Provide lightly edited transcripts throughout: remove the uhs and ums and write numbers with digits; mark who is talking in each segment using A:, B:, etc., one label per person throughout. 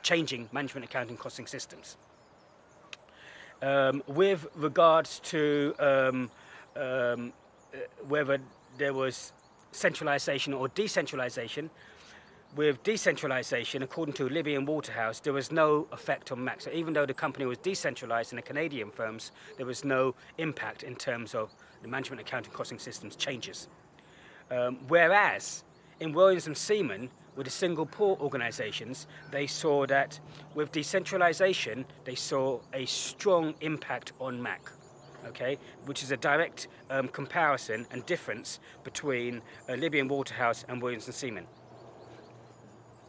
A: changing management accounting costing systems. With regards to whether there was centralization or decentralization, with decentralization, according to Libby and Waterhouse, there was no effect on MAC. So even though the company was decentralized in the Canadian firms, there was no impact in terms of the management accounting costing systems changes. Whereas in Williams and Seaman, with the single port organizations, they saw that with decentralization, they saw a strong impact on MAC, okay, which is a direct comparison and difference between Libby and Waterhouse and Williams and Seaman.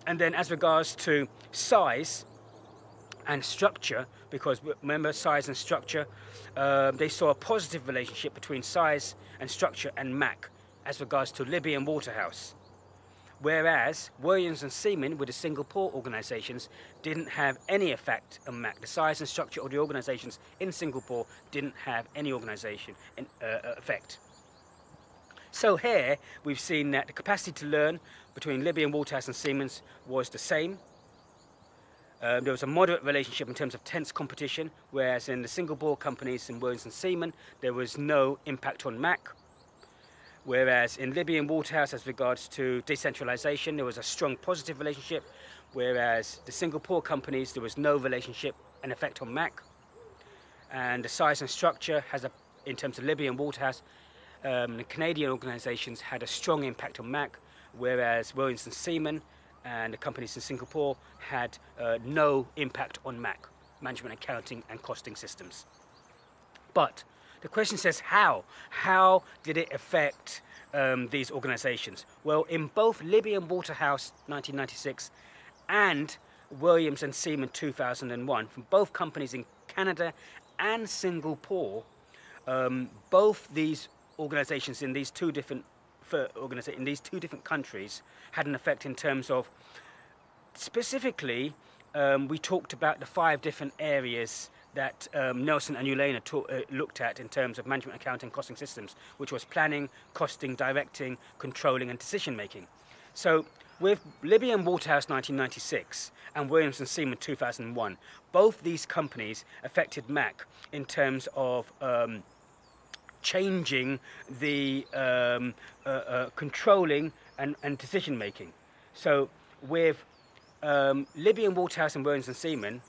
A: And then as regards to size and structure, because remember size and structure, they saw a positive relationship between size and structure and MAC as regards to Libby and Waterhouse. Whereas Williams and Seaman, with the single port organisations, didn't have any effect on MAC. The size and structure of the organisations in Singapore didn't have any effect. So here we've seen that the capacity to learn between Libby and Waterhouse and Siemens was the same. There was a moderate relationship in terms of tense competition, whereas in the single port companies in Williams and Seaman, there was no impact on MAC. Whereas in Libby and Waterhouse, as regards to decentralization, there was a strong positive relationship, whereas the single port companies, there was no relationship and effect on MAC. And the size and structure has in terms of Libby and Waterhouse, the Canadian organizations had a strong impact on MAC, whereas Williams and Seaman and the companies in Singapore had no impact on MAC, management accounting and costing systems. But the question says how? How did it affect these organizations? Well, in both Libby and Waterhouse 1996 and Williams and Seaman 2001, from both companies in Canada and Singapore, both these organizations in these two different countries had an effect in terms of, specifically, we talked about the 5 different areas that Nelson and Ulena looked at in terms of management accounting costing systems, which was planning, costing, directing, controlling and decision making. So with Libby and Waterhouse 1996 and Williams and Seaman 2001, both these companies affected MAC in terms of changing the controlling and decision making. So with Libby and Waterhouse and Williams and Seaman,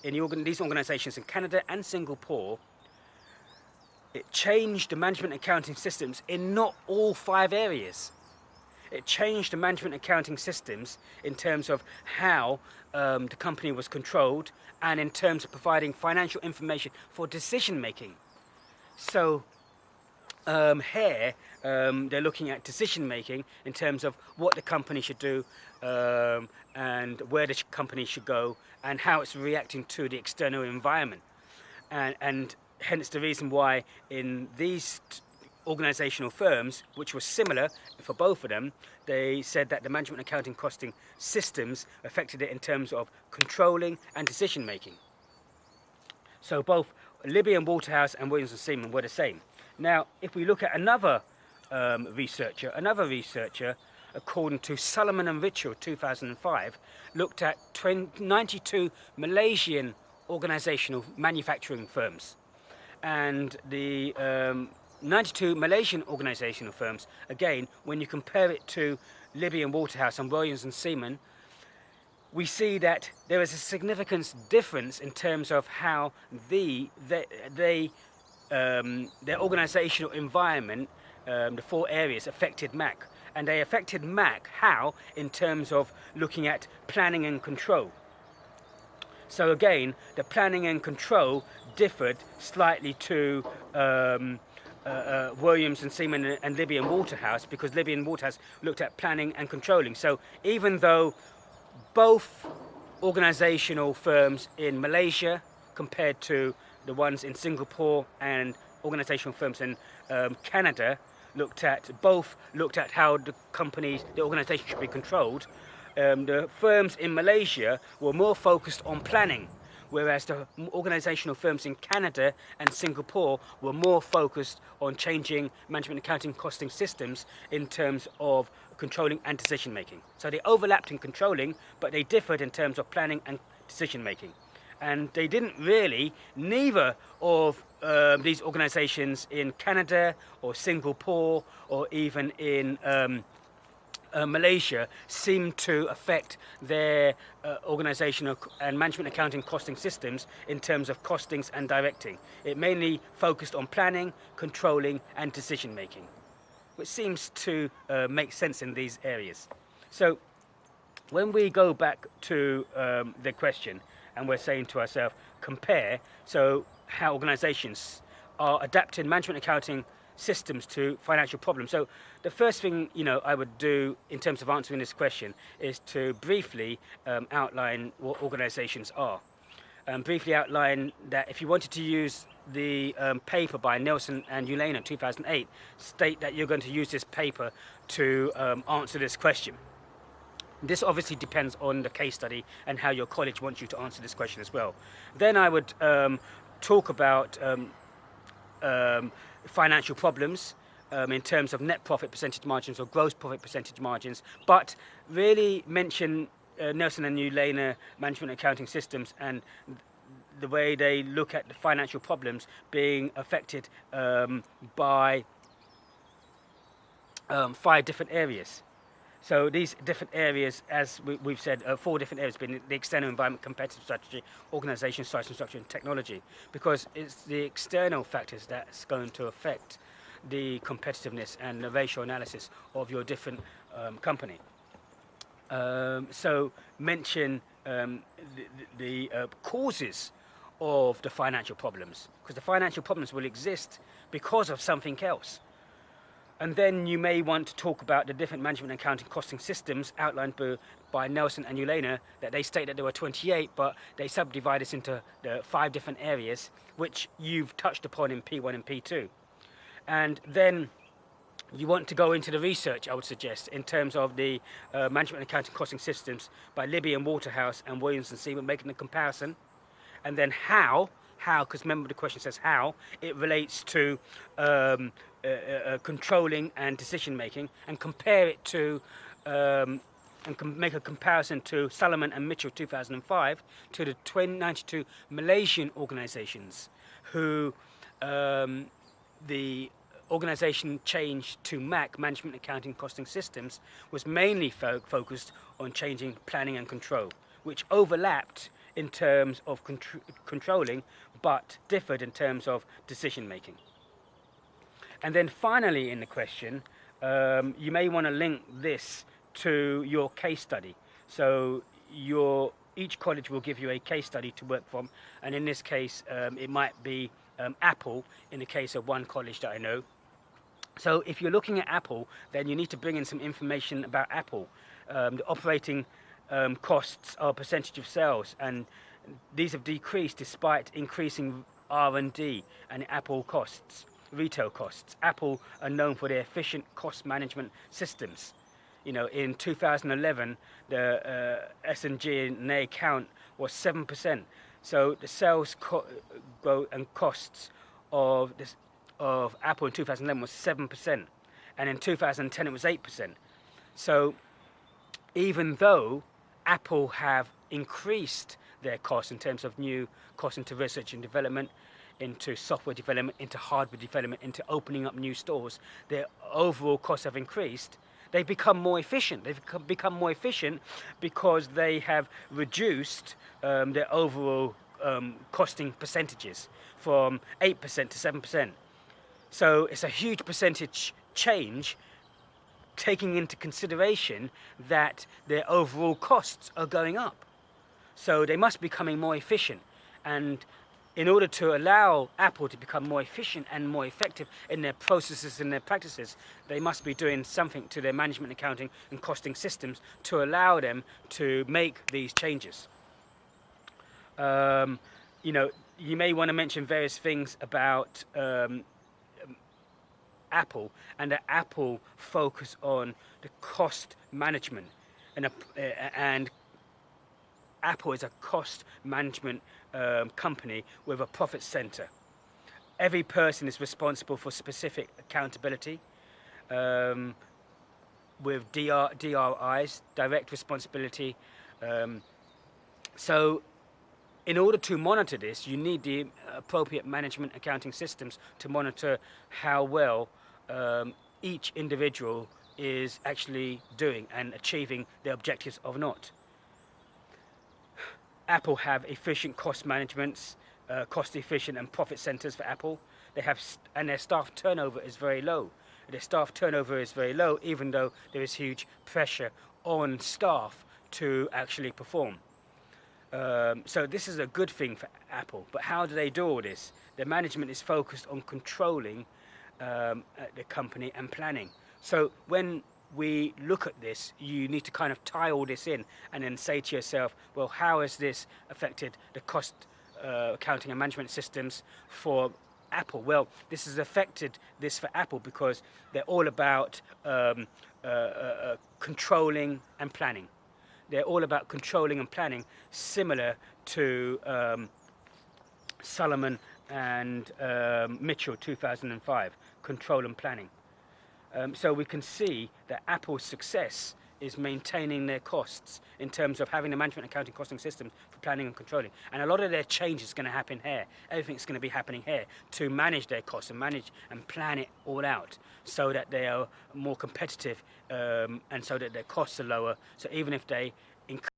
A: in these organizations in Canada and Singapore, it changed the management accounting systems in not all 5 areas. It changed the management accounting systems in terms of how the company was controlled and in terms of providing financial information for decision making. So here they're looking at decision making in terms of what the company should do and where the company should go and how it's reacting to the external environment. And hence the reason why in these organizational firms, which was similar for both of them, they said that the management accounting costing systems affected it in terms of controlling and decision making. So both Libby and Waterhouse and Williams and Seaman were the same. Now, if we look at another researcher, according to Solomon and Richard 2005, looked at 92 Malaysian organizational manufacturing firms. And the 92 Malaysian organizational firms, again, when you compare it to Libby and Waterhouse and Williams and Seaman, we see that there is a significant difference in terms of how their organizational environment, the 4 areas, affected MAC. And they affected MAC how? In terms of looking at planning and control. So again, the planning and control differed slightly to Williams and Seaman and Libby and Waterhouse, because Libby and Waterhouse looked at planning and controlling. So even though both organizational firms in Malaysia compared to the ones in Singapore and organizational firms in Canada looked at how the organization should be controlled, the firms in Malaysia were more focused on planning, whereas the organizational firms in Canada and Singapore were more focused on changing management accounting costing systems in terms of controlling and decision making. So they overlapped in controlling, but they differed in terms of planning and decision making. And they didn't really, neither of these organizations in Canada or Singapore or even in Malaysia seem to affect their organizational and management accounting costing systems in terms of costings and directing. It mainly focused on planning, controlling, and decision making, which seems to make sense in these areas. So when we go back to the question and we're saying to ourselves, compare, so how organizations are adapting management accounting systems to financial problems. So the first thing I would do in terms of answering this question is to briefly outline what organizations are. Briefly outline that if you wanted to use the paper by Nelson and Ulena 2008, state that you're going to use this paper to answer this question. This obviously depends on the case study and how your college wants you to answer this question as well. Then I would talk about financial problems in terms of net profit percentage margins or gross profit percentage margins, but really mention Nelson and Ulena management accounting systems and the way they look at the financial problems being affected by 5 different areas. So these different areas, as we've said, 4 different areas, being the external environment, competitive strategy, organisation, size and structure, and technology, because it's the external factors that's going to affect the competitiveness and the ratio analysis of your different company. So mention the causes of the financial problems, because the financial problems will exist because of something else. And then you may want to talk about the different management and accounting costing systems outlined by Nelson and Ulena, that they state that there were 28, but they subdivide this into the 5 different areas, which you've touched upon in P1 and P2. And then you want to go into the research, I would suggest, in terms of the management and accounting costing systems by Libby and Waterhouse and Williams and Seaman, making a comparison. And then how, because remember the question says how, it relates to controlling and decision making, and compare it to and make a comparison to Salomon and Mitchell 2005 to the 92 Malaysian organizations who the organization change to MAC, Management Accounting Costing Systems, was mainly focused on changing planning and control, which overlapped in terms of controlling but differed in terms of decision making. And then finally in the question, you may want to link this to your case study. So each college will give you a case study to work from, and in this case it might be Apple in the case of one college that I know. So if you're looking at Apple, then you need to bring in some information about Apple. The operating costs are a percentage of sales, and these have decreased despite increasing R&D and Apple costs, retail costs. Apple are known for their efficient cost management systems. In 2011, the S&G in their account was 7%. So the sales growth and costs of Apple in 2011 was 7%, and in 2010 it was 8%. So even though Apple have increased their costs in terms of new costs into research and development, into software development, into hardware development, into opening up new stores, their overall costs have increased. They've become more efficient. They've become more efficient because they have reduced their overall costing percentages from 8% to 7%. So it's a huge percentage change, taking into consideration that their overall costs are going up. So they must be becoming more efficient. And in order to allow Apple to become more efficient and more effective in their processes and their practices, they must be doing something to their management, accounting and costing systems to allow them to make these changes. You may want to mention various things about Apple, and that Apple focus on the cost management, and Apple is a cost management company with a profit center. Every person is responsible for specific accountability, with DRIs, direct responsibility. So in order to monitor this, you need the appropriate management accounting systems to monitor how well each individual is actually doing and achieving their objectives or not. Apple have efficient cost managements, cost efficient and profit centers for Apple. They have, and their staff turnover is very low. Their staff turnover is very low, even though there is huge pressure on staff to actually perform. So this is a good thing for Apple. But how do they do all this? Their management is focused on controlling the company and planning. So when we look at this, you need to kind of tie all this in and then say to yourself, well, how has this affected the cost accounting and management systems for Apple? Well, this has affected this for Apple because they're all about controlling and planning. They're all about controlling and planning, similar to Solomon and Mitchell 2005, control and planning. So we can see that Apple's success is maintaining their costs in terms of having the management accounting costing systems for planning and controlling. And a lot of their change is going to happen here. Everything's going to be happening here to manage their costs and manage and plan it all out so that they are more competitive and so that their costs are lower. So even if they increase